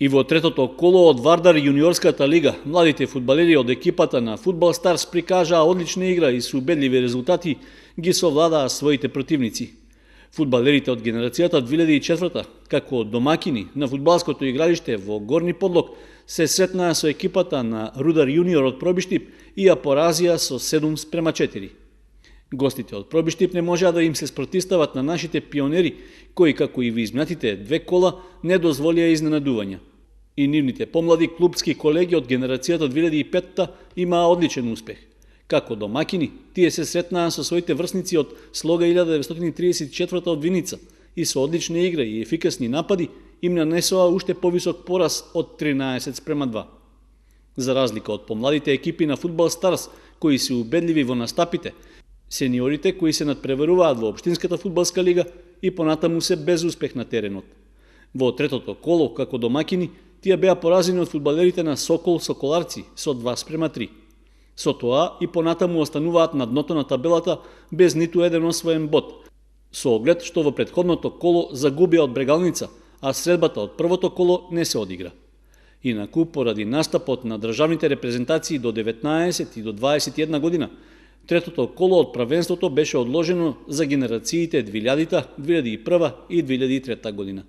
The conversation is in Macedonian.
И во третото коло од Вардар јуниорската лига, младите фудбалери од екипата на Фудбал Старс прикажаа одлична игра и со убедливи резултати ги совладаа своите противници. Фудбалерите од генерацијата 2004 како домакини на фудбалското игралиште во Горни Подлог се сретнаа со екипата на Рудар јуниор од Пробиштип и ја поразија со 7:4. Гостите од Пробиштип не можеа да им се спротистават на нашите пионери, кои како и во изминатите две кола не дозволија изненадувања. И нивните помлади клубски колеги од генерацијата 2005 имаа одличен успех. Како домакини, тие се сретнаа со своите врсници од Слога 1934 од Виница и со одлична игра и ефикасни напади им нанесоа уште повисок пораз од 13:2. За разлика од помладите екипи на Фудбал Старс, кои се убедливи во настапите, сениорите кои се надпреваруваат во Општинската фудбалска лига и понатаму се без успех на теренот. Во третото коло, како домакини, тие беа поразени од фудбалерите на Сокол Соколарци со 2:3. Со тоа и понатаму остануваат на дното на табелата без ниту еден освоен бод, со оглед што во претходното коло загубија од Брегалница, а средбата од првото коло не се одигра. Инаку, поради настапот на државните репрезентации до 19 и до 21 година, третото коло од правенството беше одложено за генерациите 2000, 2001 и 2003 година.